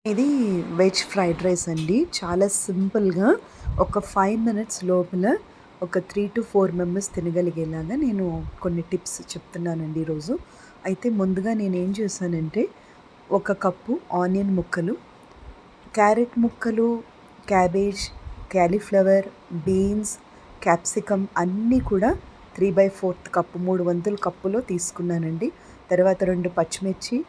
ఇది veg fried rice అండి. చాలా సింపుల్‌గా ఒక 5 మినిట్స్ లోపల ఒక 3-4 మెంబర్స్ తినగలిగేలాగా నేను కొన్ని టిప్స్ చెప్తున్నానండి ఈరోజు. అయితే ముందుగా నేనేం చేశానంటే, ఒక కప్పు ఆనియన్ ముక్కలు, క్యారెట్ ముక్కలు, క్యాబేజ్, కాలీఫ్లవర్, బీన్స్, క్యాప్సికమ్ అన్నీ కూడా 3/4 కప్పు 3 వంతుల కప్పులో తీసుకున్నానండి. తర్వాత 2 పచ్చిమిర్చి,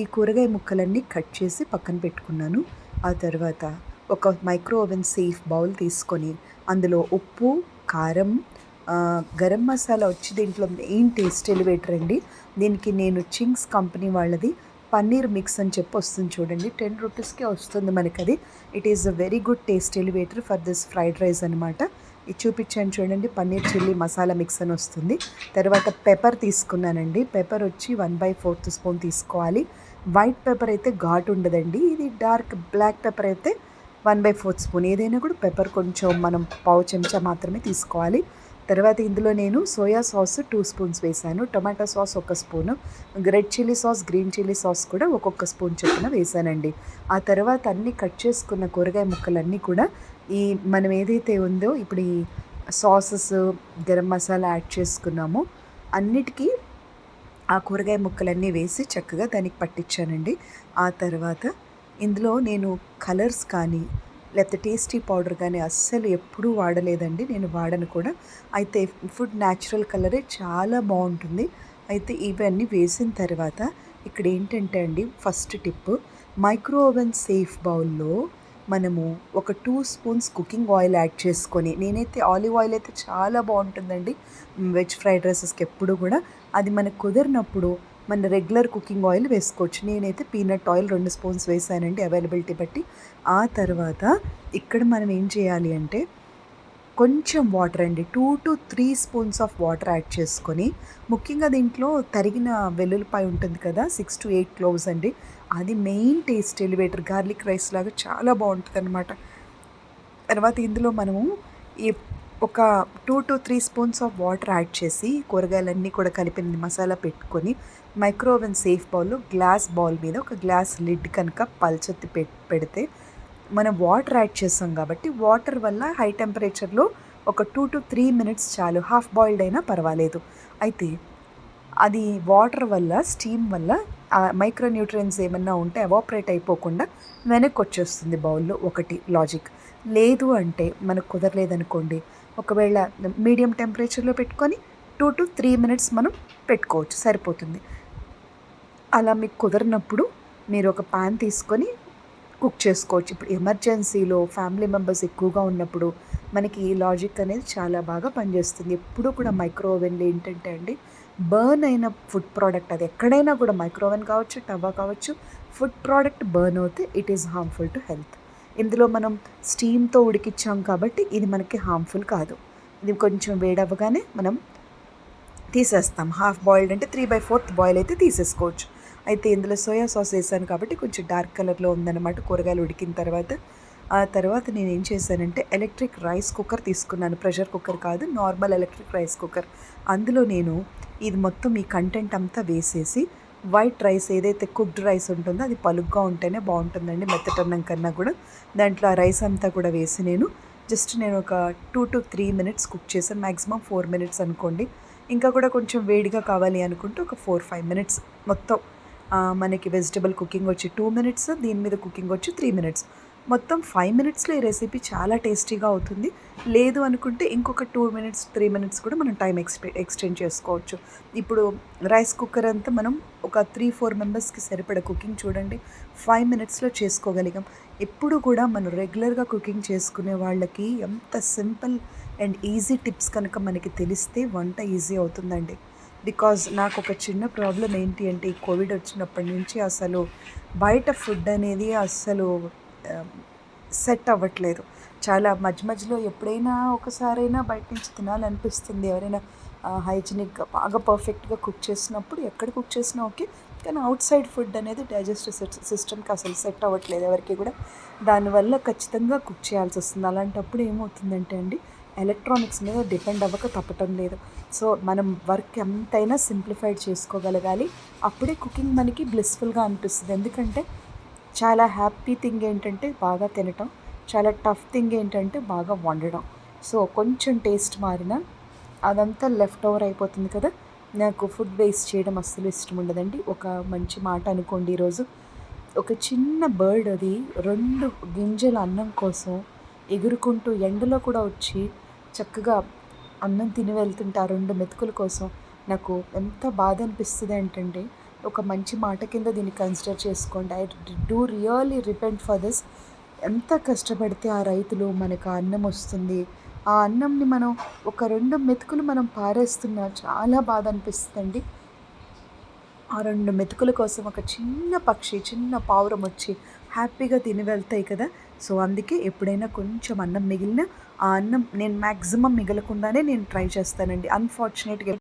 ఈ కూరగాయ ముక్కలన్నీ కట్ చేసి పక్కన పెట్టుకున్నాను. ఆ తర్వాత ఒక మైక్రో ఓవెన్ సేఫ్ బౌల్ తీసుకొని అందులో ఉప్పు, కారం, గరం మసాలా వచ్చి దీంట్లో మెయిన్ టేస్ట్ ఎలివేటర్ అండి. దీనికి నేను చింగ్స్ కంపెనీ వాళ్ళది పన్నీర్ మిక్స్ అని చెప్పి వస్తుంది చూడండి. 10 రూపీస్‌కే వస్తుంది మనకది. It is a very good taste elevator for this fried rice అనమాట. ఇది చూపించాను చూడండి, పన్నీర్ చిల్లీ మసాలా మిక్స్ అని వస్తుంది. తర్వాత పెప్పర్ తీసుకున్నానండి. పెప్పర్ వచ్చి 1/4 స్పూన్ తీసుకోవాలి. వైట్ పెప్పర్ అయితే ఘాటు ఉండదండి. ఇది డార్క్ బ్లాక్ పెప్పర్ అయితే 1/4 స్పూన్. ఏదైనా కూడా పెప్పర్ కొంచెం మనం పావు చెంచా మాత్రమే తీసుకోవాలి. తర్వాత ఇందులో నేను సోయా సాస్ 2 స్పూన్స్ వేశాను. Tomato sauce 1 spoon, red chilli sauce, green chilli sauce కూడా ఒక్కొక్క స్పూన్ చొప్పున వేశానండి. ఆ తర్వాత అన్నీ కట్ చేసుకున్న కూరగాయ ముక్కలన్నీ కూడా ఈ మనం ఏదైతే ఉందో ఇప్పుడు ఈ సాసెస్, గరం మసాలా యాడ్ చేసుకున్నామో అన్నిటికీ ఆ కూరగాయ ముక్కలన్నీ వేసి చక్కగా దానికి పట్టించానండి. ఆ తర్వాత ఇందులో నేను కలర్స్ కానీ లేకపోతే టేస్టీ పౌడర్ కానీ అస్సలు ఎప్పుడూ వాడలేదండి. నేను వాడను కూడా. అయితే ఫుడ్ న్యాచురల్ కలరే చాలా బాగుంటుంది. అయితే ఇవన్నీ వేసిన తర్వాత ఇక్కడ ఏంటంటే అండి, first tip, micro oven safe బౌల్లో మనము ఒక 2 స్పూన్స్ కుకింగ్ ఆయిల్ యాడ్ చేసుకొని, నేనైతే ఆలివ్ ఆయిల్ అయితే చాలా బాగుంటుందండి వెజ్ ఫ్రైడ్ రైసెస్కి ఎప్పుడు కూడా. అది మనకు కుదిరినప్పుడు మన రెగ్యులర్ కుకింగ్ ఆయిల్ వేసుకోవచ్చు. నేనైతే పీనట్ ఆయిల్ 2 స్పూన్స్ వేసానండి అవైలబిలిటీ బట్టి. ఆ తర్వాత ఇక్కడ మనం ఏం చేయాలి అంటే కొంచెం వాటర్ అండి, 2-3 స్పూన్స్ ఆఫ్ వాటర్ యాడ్ చేసుకొని, ముఖ్యంగా దీంట్లో తరిగిన వెల్లుల్లిపాయ ఉంటుంది కదా, 6-8 క్లోవ్స్ అండి, అది main taste elevator. Garlic rice లాగా చాలా బాగుంటుంది అనమాట. తర్వాత ఇందులో మనము ఈ ఒక 2-3 స్పూన్స్ ఆఫ్ వాటర్ యాడ్ చేసి కూరగాయలన్నీ కూడా కలిపిన మసాలా పెట్టుకొని మైక్రో ఓవెన్ సేఫ్ బౌల్లో గ్లాస్ బౌల్ మీద ఒక గ్లాస్ లిడ్ కనుక పల్చెత్తి పెడితే, మనం వాటర్ యాడ్ చేసాం కాబట్టి వాటర్ వల్ల హై టెంపరేచర్లో ఒక 2-3 మినిట్స్ చాలు. హాఫ్ బాయిల్డ్ అయినా పర్వాలేదు. అయితే అది వాటర్ వల్ల, స్టీమ్ వల్ల మైక్రో న్యూట్రియన్స్ ఏమన్నా ఉంటే ఎవాపరేట్ అయిపోకుండా వెనక్కి వచ్చేస్తుంది బౌల్లో. ఒకటి లాజిక్. లేదు అంటే మనకు కుదరలేదనుకోండి, ఒకవేళ మీడియం టెంపరేచర్లో పెట్టుకొని 2-3 మినిట్స్ మనం పెట్టుకోవచ్చు, సరిపోతుంది. అలా మీకు కుదరనప్పుడు మీరు ఒక పాన్ తీసుకొని కుక్ చేసుకోవచ్చు. ఇప్పుడు ఎమర్జెన్సీలో ఫ్యామిలీ మెంబర్స్ ఎక్కువగా ఉన్నప్పుడు మనకి ఈ లాజిక్ అనేది చాలా బాగా పనిచేస్తుంది. ఎప్పుడూ కూడా మైక్రో ఓవెన్లో ఏంటంటే అండి, బర్న్ అయిన ఫుడ్ ప్రోడక్ట్, అది ఎక్కడైనా కూడా మైక్రో ఓవెన్ కావచ్చు, టవా కావచ్చు, ఫుడ్ ప్రోడక్ట్ బర్న్ అవుతే it is harmful to health. ఇందులో మనం స్టీమ్తో ఉడికిచ్చాం కాబట్టి ఇది మనకి హార్మ్ఫుల్ కాదు. ఇది కొంచెం వేడవ్వగానే మనం తీసేస్తాం. హాఫ్ బాయిల్డ్ అంటే 3/4 బాయిల్ అయితే తీసేసుకోవచ్చు. అయితే ఇందులో సోయా సాస్ వేసాను కాబట్టి కొంచెం డార్క్ కలర్లో ఉందన్నమాట కూరగాయలు ఉడికిన తర్వాత. ఆ తర్వాత నేనేం చేశానంటే ఎలక్ట్రిక్ రైస్ కుక్కర్ తీసుకున్నాను. ప్రెషర్ కుక్కర్ కాదు, నార్మల్ ఎలక్ట్రిక్ రైస్ కుక్కర్. అందులో నేను ఇది మొత్తం ఈ కంటెంట్ అంతా వేసేసి, వైట్ రైస్ ఏదైతే కుక్డ్ రైస్ ఉంటుందో అది పలుగ్గా ఉంటేనే బాగుంటుందండి, మెత్తటన్నం కన్నా కూడా. దాంట్లో ఆ రైస్ అంతా కూడా వేసి నేను ఒక 2-3 మినిట్స్ కుక్ చేశాను. మ్యాక్సిమం 4 మినిట్స్ అనుకోండి. ఇంకా కూడా కొంచెం వేడిగా కావాలి అనుకుంటే ఒక 4-5 మినిట్స్ మొత్తం. మనకి వెజిటబుల్ కుకింగ్ వచ్చి 2 మినిట్స్, దీని మీద కుకింగ్ వచ్చి 3 మినిట్స్. మొత్తం 5 మినిట్స్లో ఈ రెసిపీ చాలా టేస్టీగా అవుతుంది. లేదు అనుకుంటే ఇంకొక 2 మినిట్స్, 3 మినిట్స్ కూడా మనం టైం ఎక్స్టెండ్ చేసుకోవచ్చు. ఇప్పుడు రైస్ కుక్కర్ అంతా మనం ఒక 3-4 మెంబర్స్కి సరిపడా కుకింగ్ చూడండి 5 మినిట్స్లో చేసుకోగలిగాం. ఎప్పుడు కూడా మనం రెగ్యులర్గా కుకింగ్ చేసుకునే వాళ్ళకి ఎంత సింపుల్ అండ్ ఈజీ టిప్స్ కనుక మనకి తెలిస్తే వంట ఈజీ అవుతుందండి. బికాజ్ నాకు ఒక చిన్న ప్రాబ్లం ఏంటి అంటే, ఈ కోవిడ్ వచ్చినప్పటి నుంచి అసలు బయట ఫుడ్ అనేది అస్సలు సెట్ అవ్వట్లేదు. చాలా మధ్య మధ్యలో ఎప్పుడైనా ఒకసారైనా బయట నుంచి తినాలనిపిస్తుంది. ఎవరైనా హైజీనిక్గా బాగా పర్ఫెక్ట్గా కుక్ చేసినప్పుడు ఎక్కడ కుక్ చేసినా ఓకే. కానీ అవుట్ సైడ్ ఫుడ్ అనేది డైజెస్టివ్ సిస్టమ్కి అసలు సెట్ అవ్వట్లేదు ఎవరికి కూడా. దానివల్ల ఖచ్చితంగా కుక్ చేయాల్సి వస్తుంది. అలాంటప్పుడు ఏమవుతుందంటే అండి, ఎలక్ట్రానిక్స్ మీద డిపెండ్ అవ్వక తప్పటం లేదు. సో మనం వర్క్ ఎంతైనా సింప్లిఫైడ్ చేసుకోగలగాలి. అప్పుడే కుకింగ్ మనకి బ్లిస్ఫుల్గా అనిపిస్తుంది. ఎందుకంటే చాలా హ్యాపీ థింగ్ ఏంటంటే బాగా తినటం, చాలా టఫ్ థింగ్ ఏంటంటే బాగా వండడం. సో కొంచెం టేస్ట్ మారినా అదంతా లెఫ్ట్ ఓవర్ అయిపోతుంది కదా. నాకు ఫుడ్ వేస్ట్ చేయడం అస్సలు ఇష్టం ఉండదండి. ఒక మంచి మాట అనుకోండి, ఈరోజు ఒక చిన్న బర్డ్ అది 2 గింజల అన్నం కోసం ఎగురుకుంటూ ఎండలో కూడా వచ్చి చక్కగా అన్నం తిని వెళ్తుంటే ఆ 2 మెతుకుల కోసం నాకు ఎంత బాధ అనిపిస్తుంది ఏంటంటే, ఒక మంచి మాట కింద దీన్ని కన్సిడర్ చేసుకోండి. I do really repent for this. ఎంత కష్టపడితే ఆ రైతులు మనకు ఆ అన్నం వస్తుంది. ఆ అన్నంని మనం ఒక 2 మెతుకులు మనం పారేస్తున్నా చాలా బాధ అనిపిస్తుందండి. ఆ 2 మెతుకుల కోసం ఒక చిన్న పక్షి, చిన్న పావురం వచ్చి హ్యాపీగా తిని వెళ్తాయి కదా. సో అందుకే ఎప్పుడైనా కొంచెం అన్నం మిగిలిన ఆ అన్నం నేను మ్యాక్సిమం మిగలకుండానే నేను ట్రై చేస్తానండి. అన్‌ఫార్చునేట్‌గా